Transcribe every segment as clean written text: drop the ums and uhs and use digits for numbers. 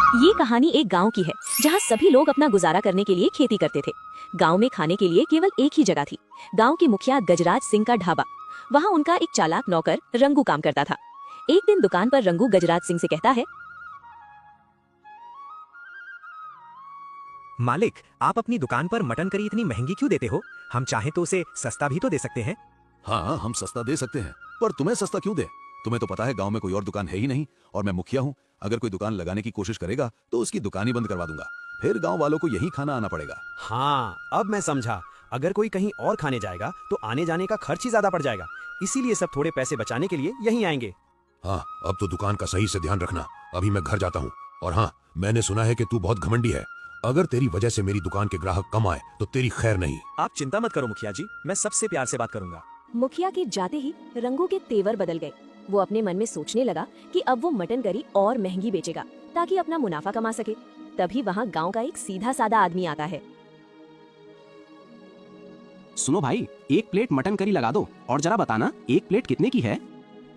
ये कहानी एक गांव की है जहां सभी लोग अपना गुजारा करने के लिए खेती करते थे। गांव में खाने के लिए केवल एक ही जगह थी, गांव के मुखिया गजराज सिंह का ढाबा। वहां उनका एक चालाक नौकर रंगू काम करता था। एक दिन दुकान पर रंगू गजराज सिंह से कहता है, मालिक, आप अपनी दुकान पर मटन करी इतनी महंगी क्यों देते हो? हम चाहें तो उसे सस्ता भी तो दे सकते हैं। हाँ, हम सस्ता दे सकते हैं, पर तुम्हें सस्ता क्यों दे? तुम्हें तो पता है गांव में कोई और दुकान है ही नहीं और मैं मुखिया हूँ। अगर कोई दुकान लगाने की कोशिश करेगा तो उसकी दुकान ही बंद करवा दूंगा, फिर गांव वालों को यही खाना आना पड़ेगा। हाँ, अब मैं समझा। अगर कोई कहीं और खाने जाएगा तो आने जाने का खर्च ही ज्यादा पड़ जाएगा, इसीलिए सब थोड़े पैसे बचाने के लिए यहीं आएंगे। हाँ, अब तो दुकान का सही से ध्यान रखना। अभी मैं घर जाता हूँ। और हाँ, मैंने सुना है कि तू बहुत घमंडी है। अगर तेरी वजह से मेरी दुकान के ग्राहक कम आए तो तेरी खैर नहीं। आप चिंता मत करो मुखिया जी, मैं सबसे प्यार से बात करूंगा। मुखिया के जाते ही रंगू के तेवर बदल गए। वो अपने मन में सोचने लगा कि अब वो मटन करी और महंगी बेचेगा ताकि अपना मुनाफा कमा सके। तभी वहाँ गांव का एक सीधा सादा आदमी आता है। सुनो भाई, एक प्लेट मटन करी लगा दो और जरा बताना एक प्लेट कितने की है?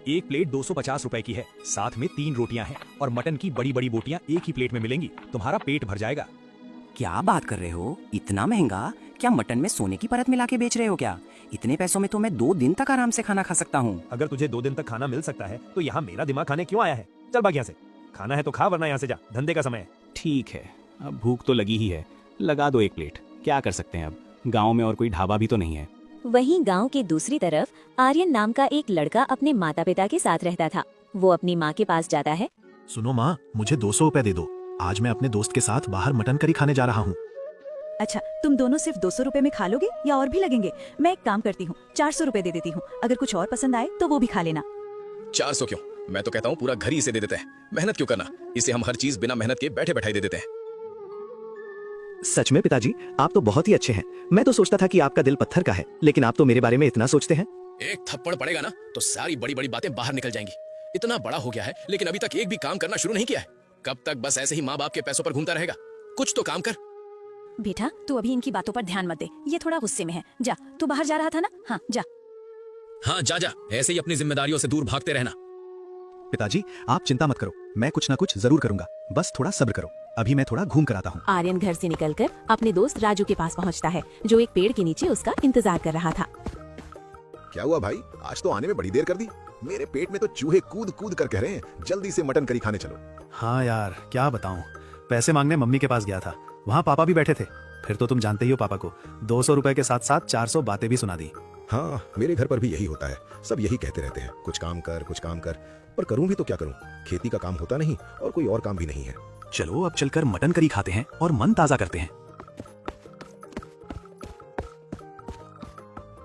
एक प्लेट 250 रुपए की है, साथ में 3 रोटियां हैं और मटन की बड़ी बड़ी बोटियां एक ही प्लेट में मिलेंगी। तुम्हारा पेट भर जाएगा। क्या बात कर रहे हो, इतना महंगा? क्या मटन में सोने की परत मिला के बेच रहे हो क्या? इतने पैसों में तो मैं 2 दिन तक आराम से खाना खा सकता हूँ। अगर तुझे 2 दिन तक खाना मिल सकता है तो यहाँ मेरा दिमाग खाने क्यों आया है? चल भाग यहाँ से। खाना है तो खा, वरना यहाँ से जा, धंधे का समय है। ठीक है, अब भूख तो लगी ही है, लगा दो एक प्लेट। क्या कर सकते हैं, अब गाँव में और कोई ढाबा भी तो नहीं है। वहीं गांव के दूसरी तरफ आर्यन नाम का एक लड़का अपने माता पिता के साथ रहता था। वो अपनी माँ के पास जाता है। सुनो माँ, मुझे 200 रुपए दे दो। आज मैं अपने दोस्त के साथ बाहर मटन करी खाने जा रहा हूँ। अच्छा, तुम दोनों सिर्फ 200 रुपए में खा लोगे या और भी लगेंगे? मैं एक काम करती हूँ, 400 रुपए दे देती हूँ। अगर कुछ और पसंद आए तो वो भी खा लेना। 400 क्यों? मैं तो कहता हूँ पूरा घर ही इसे दे देते हैं। मेहनत क्यों करना? इसे हम हर चीज बिना मेहनत के बैठे बैठाई दे देते हैं। सच में पिताजी, आप तो बहुत ही अच्छे हैं। मैं तो सोचता था कि आपका दिल पत्थर का है, लेकिन आप तो मेरे बारे में इतना सोचते हैं। एक थप्पड़ पड़ेगा ना तो सारी बड़ी बड़ी बातें बाहर निकल जाएंगी। इतना बड़ा हो गया है लेकिन अभी तक एक भी काम करना शुरू नहीं किया है। कब तक बस ऐसे ही माँ बाप के पैसों पर घूमता रहेगा? कुछ तो काम कर। बेटा, तू अभी इनकी बातों पर ध्यान मत दे, ये थोड़ा गुस्से में है। जा, तू बाहर जा रहा था ना? हाँ जा। हाँ जा जा, ऐसे ही अपनी जिम्मेदारियों से दूर भागते रहना। पिताजी, आप चिंता मत करो, मैं कुछ ना कुछ जरूर करूंगा। बस थोड़ा सब्र करो, अभी मैं थोड़ा घूम कर आता हूँ। आर्यन घर से निकलकर अपने दोस्त राजू के पास पहुंचता है, जो एक पेड़ के नीचे उसका इंतजार कर रहा था। क्या हुआ भाई, आज तो आने में बड़ी देर कर दी। मेरे पेट में तो चूहे कूद कूद कर कह रहे हैं जल्दी से मटन करी खाने चलो। हाँ यार, क्या बताऊँ, पैसे मांगने मम्मी के पास गया था, वहाँ पापा भी बैठे थे। फिर तो तुम जानते ही हो पापा को, 200 रुपए के साथ साथ 400 बातें भी सुना दी। हाँ, मेरे घर पर भी यही होता है, सब यही कहते रहते हैं, कुछ काम कर कुछ काम कर। पर करूं भी तो क्या करूं, खेती का काम होता नहीं और कोई और काम भी नहीं है। चलो अब चलकर मटन करी खाते हैं और मन ताजा करते हैं।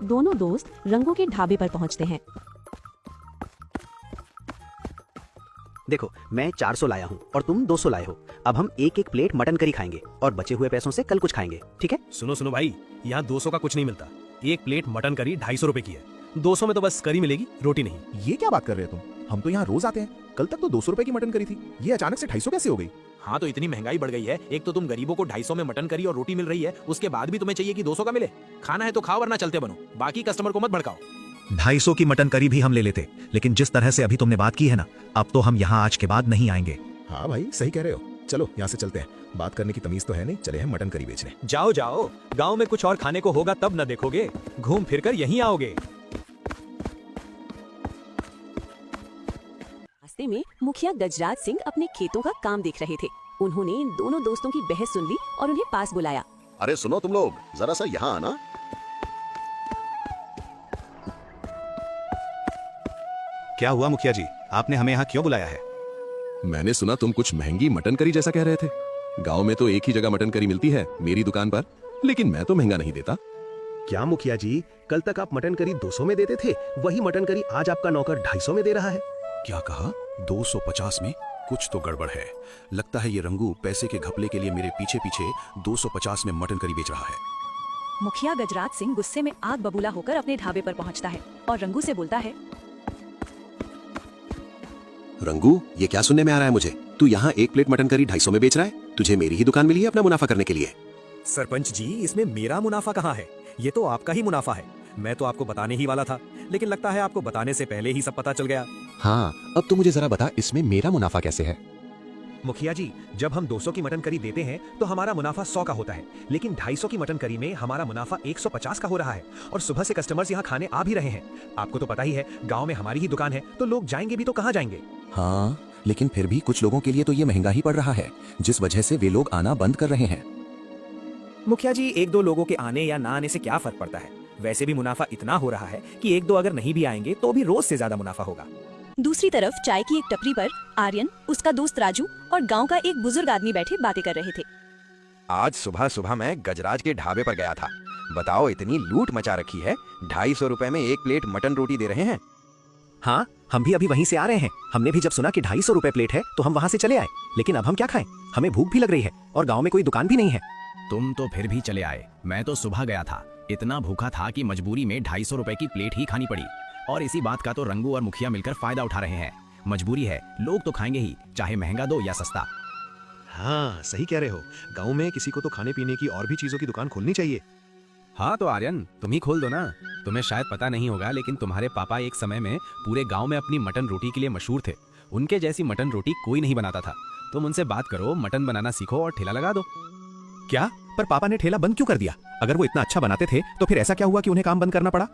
दोनों दोस्त रंगू के ढाबे पर पहुंचते हैं। देखो, मैं 400 लाया हूँ और तुम 200 लाए हो। अब हम एक एक प्लेट मटन करी खाएंगे और बचे हुए पैसों से कल कुछ खाएंगे, ठीक है? सुनो सुनो भाई, यहाँ 200 का कुछ नहीं मिलता। एक प्लेट मटन करी 250 रुपए की है। 200 में तो बस करी मिलेगी, रोटी नहीं। ये क्या बात कर रहे हो तुम? हम तो यहाँ रोज आते हैं, कल तक तो 200 रुपए की मटन करी थी, ये अचानक से 250 कैसे हो गई? हाँ, तो इतनी महंगाई बढ़ गई है। एक तो तुम गरीबों को 250 में मटन करी और रोटी मिल रही है, उसके बाद भी तुम्हें चाहिए कि 200 का मिले। खाना है तो खाओ, वरना चलते बनो। बाकी कस्टमर को मत भड़काओ। 250 की मटन करी भी हम ले लेते, लेकिन जिस तरह से अभी तुमने बात की है ना, अब तो हम यहाँ आज के बाद नहीं आएंगे। हाँ भाई, सही कह रहे हो। चलो यहाँ से चलते हैं, बात करने की तमीज तो है नहीं, चले हैं मटन करी बेचने। जाओ जाओ, गांव में कुछ और खाने को होगा तब न देखोगे, घूम फिर कर यहीं आओगे। रास्ते में मुखिया गजराज सिंह अपने खेतों का काम देख रहे थे। उन्होंने इन दोनों दोस्तों की बहस सुन ली और उन्हें पास बुलाया। अरे सुनो तुम लोग, जरा सा यहाँ आना। क्या हुआ मुखिया जी, आपने हमें यहाँ क्यों बुलाया है? मैंने सुना तुम कुछ महंगी मटन करी जैसा कह रहे थे। गांव में तो एक ही जगह मटन करी मिलती है, मेरी दुकान पर, लेकिन मैं तो महंगा नहीं देता। क्या मुखिया जी, कल तक आप मटन करी 200 में देते थे, वही मटन करी आज आपका नौकर 250 में दे रहा है। क्या कहा? 250 में? कुछ तो गड़बड़ है। लगता है ये रंगू पैसे के घपले के लिए मेरे पीछे पीछे 250 में मटन करी बेच रहा है। मुखिया गजराज सिंह गुस्से में आग बबूला होकर अपने ढाबे पर पहुंचता है और रंगू से बोलता है, रंगू, ये क्या सुनने में आ रहा है मुझे? तू यहाँ एक प्लेट मटन करी 250 में बेच रहा है? तुझे मेरी ही दुकान मिली है अपना मुनाफा करने के लिए? सरपंच जी, इसमें मेरा मुनाफा कहाँ है? ये तो आपका ही मुनाफा है। मैं तो आपको बताने ही वाला था, लेकिन लगता है आपको बताने से पहले ही सब पता चल गया। हाँ, अब तो मुझे जरा बता, इसमें मेरा मुनाफा कैसे है? मुखिया जी, जब हम 200 की मटन करी देते हैं तो हमारा मुनाफा 100 का होता है, लेकिन 250 की मटन करी में हमारा मुनाफा 150 का हो रहा है और सुबह से कस्टमर्स यहाँ खाने आ भी रहे हैं। आपको तो पता ही है, गांव में हमारी ही दुकान है तो लोग जाएंगे भी तो कहाँ जाएंगे। हाँ, लेकिन फिर भी कुछ लोगों के लिए तो ये महंगा ही पड़ रहा है, जिस वजह से वे लोग आना बंद कर रहे हैं। मुखिया जी, एक दो लोगों के आने या ना आने से क्या फर्क पड़ता है? वैसे भी मुनाफा इतना हो रहा है कि एक दो अगर नहीं भी आएंगे तो भी रोज से ज्यादा मुनाफा होगा। दूसरी तरफ चाय की एक टपरी पर आर्यन, उसका दोस्त राजू और गांव का एक बुजुर्ग आदमी बैठे बातें कर रहे थे। आज सुबह सुबह मैं गजराज के ढाबे पर गया था। बताओ, इतनी लूट मचा रखी है, 250 रुपए में 1 प्लेट मटन रोटी दे रहे हैं। हाँ, हम भी अभी वहीं से आ रहे हैं। हमने भी जब सुना कि 250 रुपए प्लेट है तो हम वहाँ से चले आए, लेकिन अब हम क्या खाएं? हमें भूख भी लग रही है और गाँव में कोई दुकान भी नहीं है। तुम तो फिर भी चले आए, मैं तो सुबह गया था। इतना भूखा था कि मजबूरी में 250 रुपए की प्लेट ही खानी पड़ी। और इसी बात का तो रंगू और मुखिया मिलकर फायदा उठा रहे हैं। मजबूरी है, लोग तो खाएंगे ही, चाहे महंगा दो या सस्ता। हाँ, सही कह रहे हो। गांव में किसी को तो खाने पीने की और भी चीजों की दुकान खोलनी चाहिए। हाँ तो आर्यन, तुम ही खोल दो ना। तुम्हें शायद पता नहीं होगा, लेकिन तुम्हारे पापा एक समय में पूरे गांव में अपनी मटन रोटी के लिए मशहूर थे। उनके जैसी मटन रोटी कोई नहीं बनाता था। तुम उनसे बात करो, मटन बनाना सीखो और ठेला लगा दो। क्या? पर पापा ने ठेला बंद क्यों कर दिया? अगर वो इतना अच्छा बनाते थे तो फिर ऐसा क्या हुआ कि उन्हें काम बंद करना पड़ा?